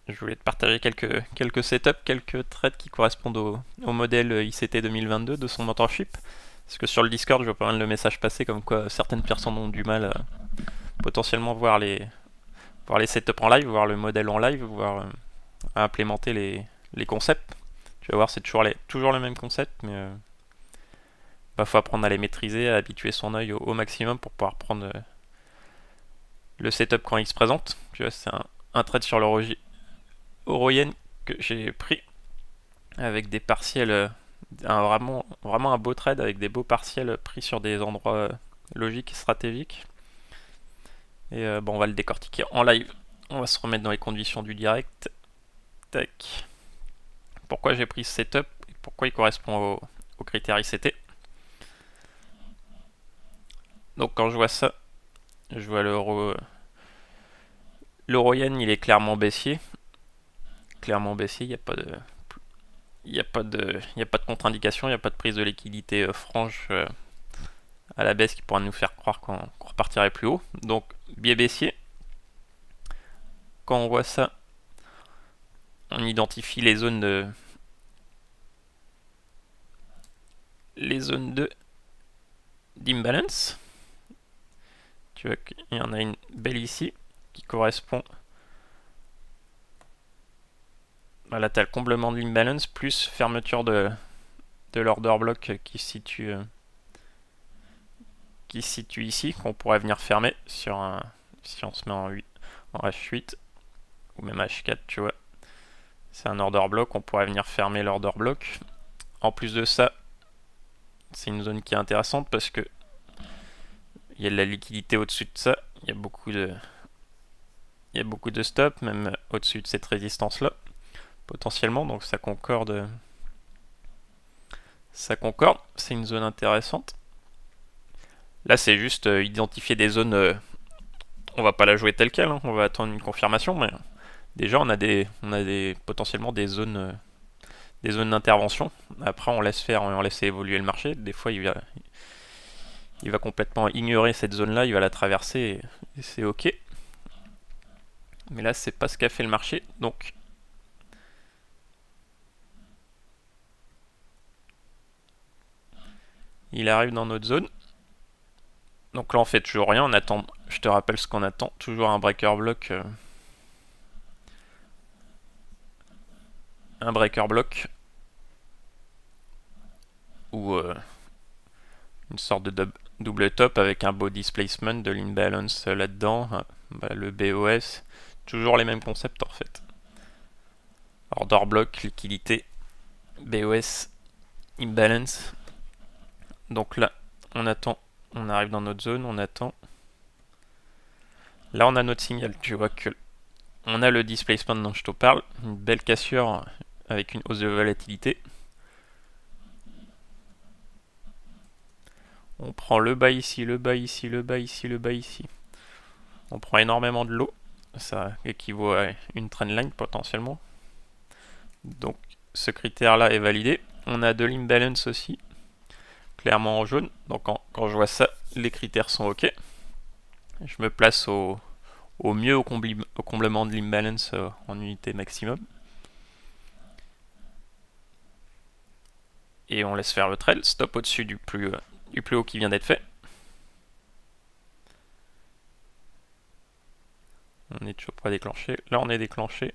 Je voulais te partager quelques setups, quelques trades qui correspondent au modèle ICT 2022 de son mentorship. Parce que sur le Discord, je vois pas mal de messages passer comme quoi certaines personnes ont du mal à potentiellement voir les setups en live, voir le modèle en live, voir à implémenter les concepts. Tu vas voir, c'est toujours le même concept, mais bah, faut apprendre à les maîtriser, à habituer son œil au maximum pour pouvoir prendre le setup quand il se présente. Tu vois, c'est un trade sur Oroyen que j'ai pris avec des partiels, vraiment un beau trade avec des beaux partiels pris sur des endroits logiques et stratégiques. Et bon, on va le décortiquer en live. On va se remettre dans les conditions du direct. Tac. Pourquoi j'ai pris ce setup et pourquoi il correspond aux critères ICT. Donc quand je vois ça, je vois l'euro-yen, il est clairement baissier. Clairement baissier, il n'y a pas de contre-indication, il n'y a pas de prise de liquidité franche à la baisse qui pourra nous faire croire qu'on repartirait plus haut. Donc biais baissier. Quand on voit ça, on identifie les zones d'imbalance. Tu vois qu'il y en a une belle ici qui correspond à la taille comblement de l'imbalance plus fermeture de l'order block qui se situe ici, qu'on pourrait venir fermer si on se met en H8 ou même H4, tu vois. C'est un order block, on pourrait venir fermer l'order block. En plus de ça, c'est une zone qui est intéressante parce que il y a de la liquidité au-dessus de ça, il y a beaucoup de stops, même au-dessus de cette résistance-là, potentiellement, donc ça concorde, c'est une zone intéressante. Là, c'est juste identifier des zones, on va pas la jouer telle quelle, hein, on va attendre une confirmation, mais déjà on a potentiellement des zones d'intervention. Après, on laisse faire, on laisse évoluer le marché. Des fois, il va complètement ignorer cette zone-là, il va la traverser et c'est ok. Mais là, c'est pas ce qu'a fait le marché, donc il arrive dans notre zone. Donc là, on fait toujours rien, on attend. Je te rappelle ce qu'on attend, toujours un breaker block. Un breaker block ou une sorte de double top avec un beau displacement de l'imbalance là-dedans, bah, le BOS, toujours les mêmes concepts en fait. Order block, liquidité, BOS, imbalance. Donc là, on attend, on arrive dans notre zone, on attend. Là, on a notre signal, tu vois que on a le displacement dont je te parle, une belle cassure avec une hausse de volatilité. On prend le bas ici, le bas ici, le bas ici, le bas ici. On prend énormément de l'eau, ça équivaut à une trendline potentiellement. Donc ce critère-là est validé. On a de l'imbalance aussi, clairement en jaune. Donc quand je vois ça, les critères sont ok. Je me place au mieux au comblement de l'imbalance en unité maximum. Et on laisse faire le trail. Stop au-dessus du plus haut qui vient d'être fait. On est toujours pas déclenché. Là, on est déclenché.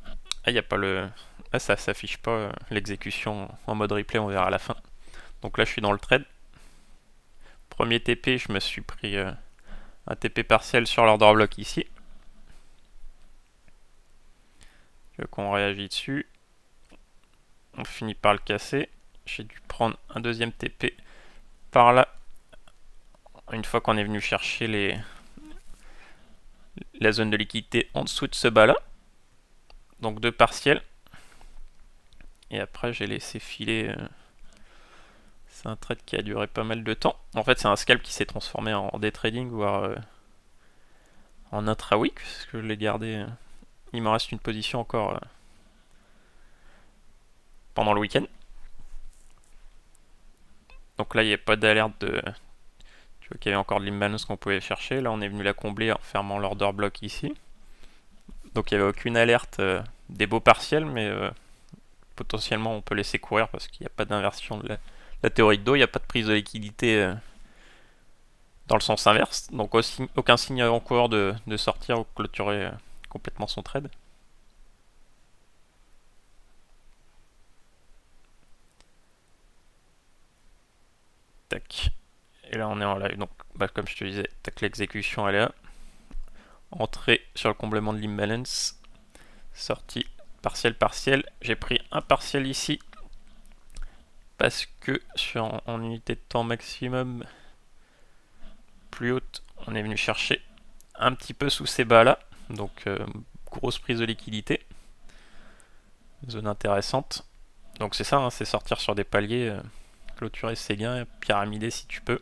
Ah, il n'y a pas le... Ah, ça s'affiche pas l'exécution en mode replay, on verra à la fin. Donc là, je suis dans le trade. Premier TP, je me suis pris un TP partiel sur l'order block ici. Je veux qu'on réagit dessus. On finit par le casser. J'ai dû prendre un deuxième TP par là. Une fois qu'on est venu chercher la zone de liquidité en dessous de ce bas là. Donc deux partiels. Et après j'ai laissé filer. C'est un trade qui a duré pas mal de temps. En fait c'est un scalp qui s'est transformé en day trading, voire en intra-week, parce que je l'ai gardé. Il me reste une position encore pendant le week-end. Donc là il n'y a pas d'alerte de... Tu vois qu'il y avait encore de l'imbalance qu'on pouvait chercher. Là on est venu la combler en fermant l'order block ici. Donc il n'y avait aucune alerte des baux partiels, mais potentiellement on peut laisser courir parce qu'il n'y a pas d'inversion de la théorie de dos, il n'y a pas de prise de liquidité dans le sens inverse, donc aussi, aucun signe avant-coureur de sortir ou clôturer complètement son trade. Tac. Et là on est en live, donc comme je te disais, tac, l'exécution elle est là. Entrée sur le comblement de l'imbalance. Sortie partiel partiel. J'ai pris un partiel ici parce que en unité de temps maximum plus haute, on est venu chercher un petit peu sous ces bas là. Donc grosse prise de liquidité. Zone intéressante. Donc c'est ça, hein, c'est sortir sur des paliers, clôturer ses gains, pyramider si tu peux.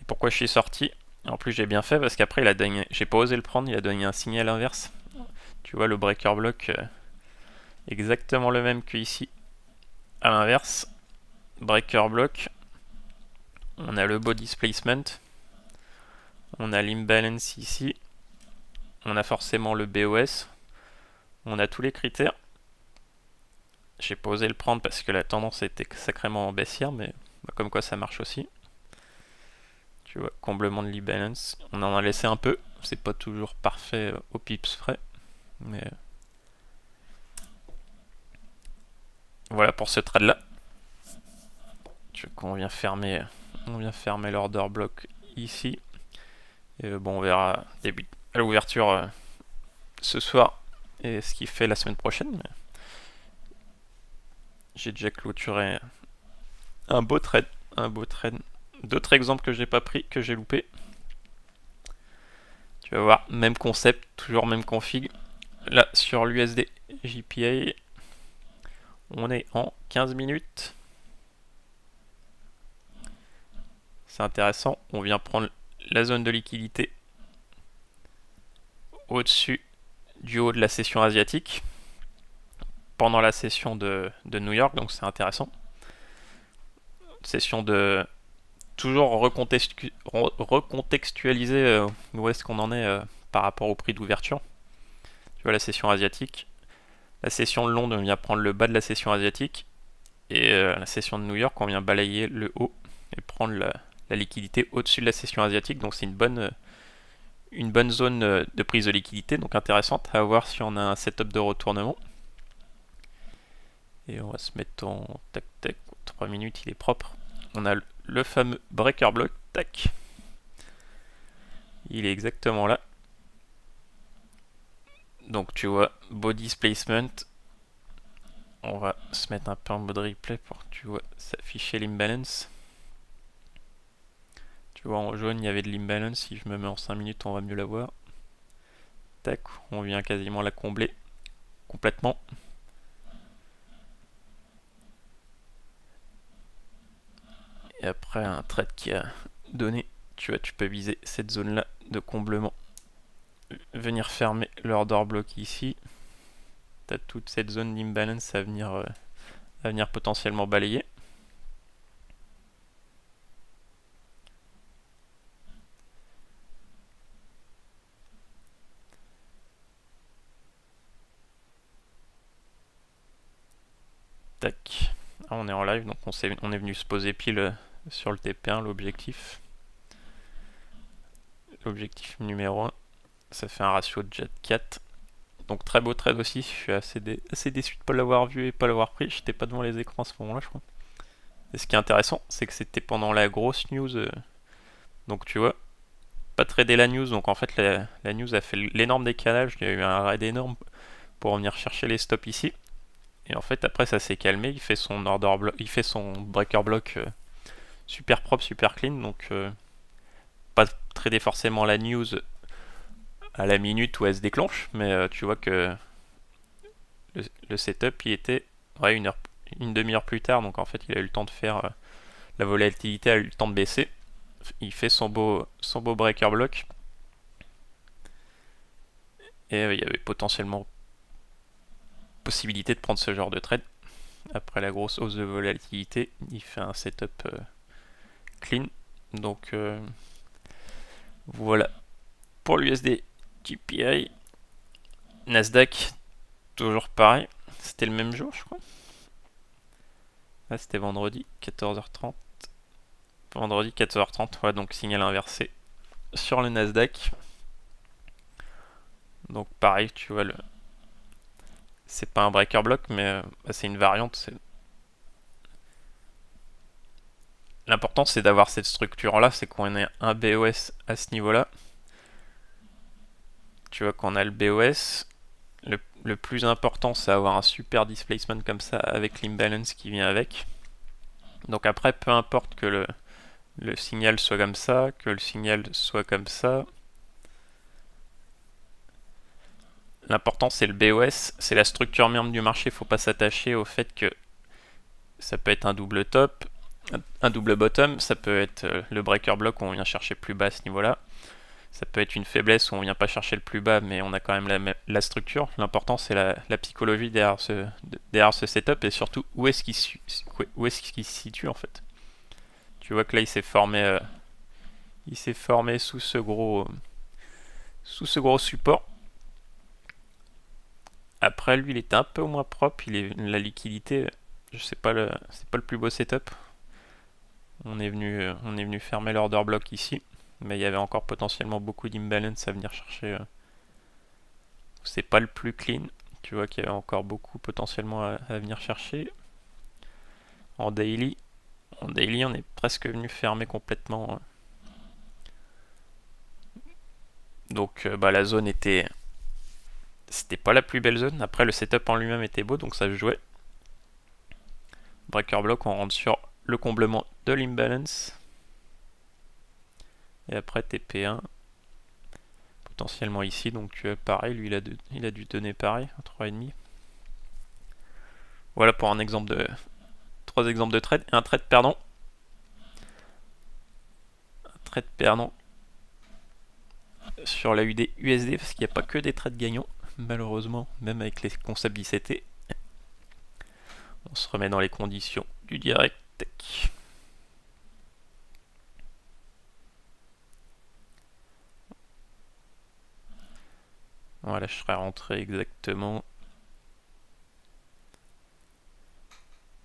Et pourquoi je suis sorti? En plus j'ai bien fait parce qu'après il a donné, j'ai pas osé le prendre, il a donné un signal inverse. Tu vois le breaker block exactement le même que ici. À l'inverse, breaker block, on a le body displacement, on a l'imbalance ici, on a forcément le BOS, on a tous les critères. J'ai pas osé le prendre parce que la tendance était sacrément baissière, mais comme quoi ça marche aussi. Tu vois, comblement de l'imbalance, on en a laissé un peu, c'est pas toujours parfait au pips frais, mais voilà pour ce trade là. Tu vois qu'on vient fermer l'order block ici. Et bon, on verra début à l'ouverture ce soir et ce qu'il fait la semaine prochaine. Mais j'ai déjà clôturé un beau trade. D'autres exemples que j'ai pas pris, que j'ai loupé. Tu vas voir, même concept, toujours même config. Là, sur l'USD JPA, on est en 15 minutes. C'est intéressant, on vient prendre la zone de liquidité au-dessus du haut de la session asiatique pendant la session de New York, donc c'est intéressant. Session de toujours recontextualiser où est-ce qu'on en est par rapport au prix d'ouverture. Tu vois la session asiatique, la session de Londres on vient prendre le bas de la session asiatique et la session de New York on vient balayer le haut et prendre la liquidité au-dessus de la session asiatique, donc c'est une bonne zone de prise de liquidité, donc intéressante à voir si on a un setup de retournement. Et on va se mettre en tac tac, 3 minutes, il est propre. On a le fameux breaker block, tac. Il est exactement là. Donc tu vois, body displacement. On va se mettre un peu en mode replay pour que tu vois s'afficher l'imbalance. Tu vois en jaune il y avait de l'imbalance, si je me mets en 5 minutes on va mieux la voir. Tac, on vient quasiment la combler complètement. Et après un trade qui a donné, tu vois, tu peux viser cette zone là de comblement. Venir fermer l'order block ici. Tu as toute cette zone d'imbalance à venir potentiellement balayer. Tac. Ah, on est en live, donc on est venu se poser pile sur le TP1, l'objectif. L'objectif numéro 1. Ça fait un ratio de jet 4. Donc très beau trade aussi, je suis assez déçu de ne pas l'avoir vu et pas l'avoir pris. J'étais pas devant les écrans à ce moment-là, je crois. Et ce qui est intéressant, c'est que c'était pendant la grosse news. Donc tu vois, pas trader la news, donc en fait la news a fait l'énorme décalage. Il y a eu un raid énorme pour venir chercher les stops ici. Et en fait après ça s'est calmé, il fait son order block, il fait son breaker block super propre, super clean. Donc pas trader forcément la news à la minute où elle se déclenche, mais tu vois que le setup il était une demi-heure plus tard, donc en fait il a eu le temps de faire la volatilité a eu le temps de baisser. Il fait son beau breaker block et il y avait potentiellement possibilité de prendre ce genre de trade. Après la grosse hausse de volatilité, il fait un setup clean. Donc voilà pour l'USD GPI. Nasdaq, toujours pareil. C'était le même jour, je crois. Là, c'était vendredi, 14h30. Vendredi, 14h30, ouais, donc signal inversé sur le Nasdaq. Donc pareil, tu vois, c'est pas un breaker block, mais c'est une variante. L'important, c'est d'avoir cette structure-là, c'est qu'on ait un BOS à ce niveau-là. Tu vois qu'on a le BOS. Le plus important, c'est avoir un super displacement comme ça avec l'imbalance qui vient avec. Donc après, peu importe que le signal soit comme ça, que le signal soit comme ça. L'important, c'est le BOS, c'est la structure même du marché. Il ne faut pas s'attacher au fait que ça peut être un double top, un double bottom, ça peut être le breaker block où on vient chercher plus bas à ce niveau-là. Ça peut être une faiblesse où on vient pas chercher le plus bas, mais on a quand même la structure. L'important, c'est la psychologie derrière ce setup et surtout où est-ce qu'il se situe en fait. Tu vois que là, il s'est formé sous ce gros support. Après, lui, il était un peu moins propre. La liquidité, c'est pas le plus beau setup. On est venu fermer l'order block ici, mais il y avait encore potentiellement beaucoup d'imbalance à venir chercher. C'est pas le plus clean. Tu vois qu'il y avait encore beaucoup potentiellement à venir chercher. En daily, on est presque venu fermer complètement. Donc la zone c'était pas la plus belle zone. Après, le setup en lui-même était beau, donc ça se jouait. Breaker block, on rentre sur le comblement de l'imbalance. Et après TP1, potentiellement ici. Donc pareil, lui il a dû donner pareil, un 3,5. Voilà pour un exemple de 3 exemples de trade et un trade perdant. Un trade perdant sur la UD USD parce qu'il n'y a pas que des trades gagnants, malheureusement, même avec les concepts d'ICT. On se remet dans les conditions du direct. Voilà, je serais rentré exactement.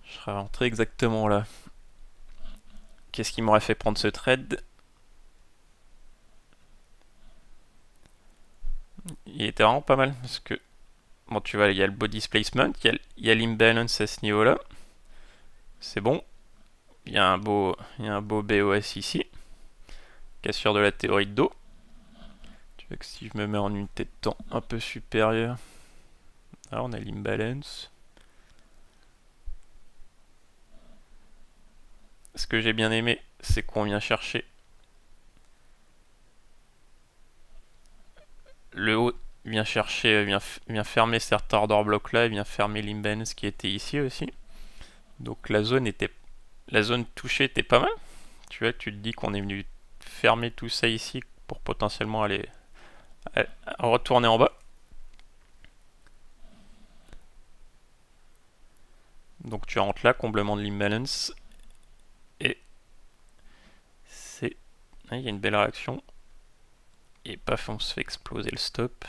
Je serais rentré exactement là. Qu'est-ce qui m'aurait fait prendre ce trade? Il était vraiment pas mal parce que bon, tu vois, il y a le body displacement, il y a l'imbalance à ce niveau-là. C'est bon. Il y a un beau BOS ici. Cassure de la théorie de dos. Tu vois que si je me mets en unité de temps un peu supérieure, là on a l'imbalance. Ce que j'ai bien aimé, c'est qu'on vient chercher le haut, vient fermer cet order block là, et vient fermer l'imbalance qui était ici aussi. Donc la zone touchée était pas mal. Tu vois, tu te dis qu'on est venu fermer tout ça ici pour potentiellement aller retourner en bas. Donc tu rentres là, comblement de l'imbalance. Et il y a une belle réaction. Et paf, on se fait exploser le stop.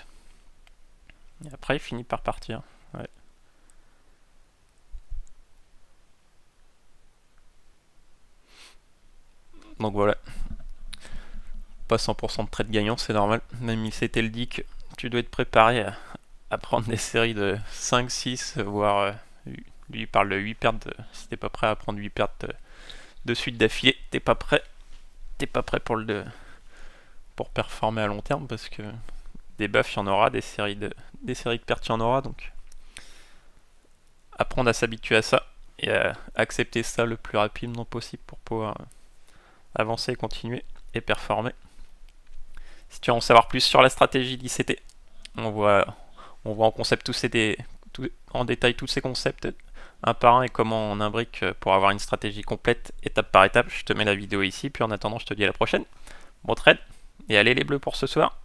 Et après, il finit par partir. Ouais. Donc voilà. Pas 100% de trade gagnant, c'est normal. Même si c'était le dit que tu dois être préparé à prendre des séries de 5, 6, voire lui il parle de 8 pertes. Si t'es pas prêt à prendre 8 pertes de suite d'affilée, t'es pas prêt pour performer à long terme parce que des buffs il y en aura, des séries de pertes il y en aura, donc apprendre à s'habituer à ça et à accepter ça le plus rapidement possible pour pouvoir avancer, continuer et performer. Si tu veux en savoir plus sur la stratégie d'ICT, on voit en concept en détail tous ces concepts un par un et comment on imbrique pour avoir une stratégie complète étape par étape. Je te mets la vidéo ici, puis en attendant je te dis à la prochaine. Bon trade, et allez les bleus pour ce soir.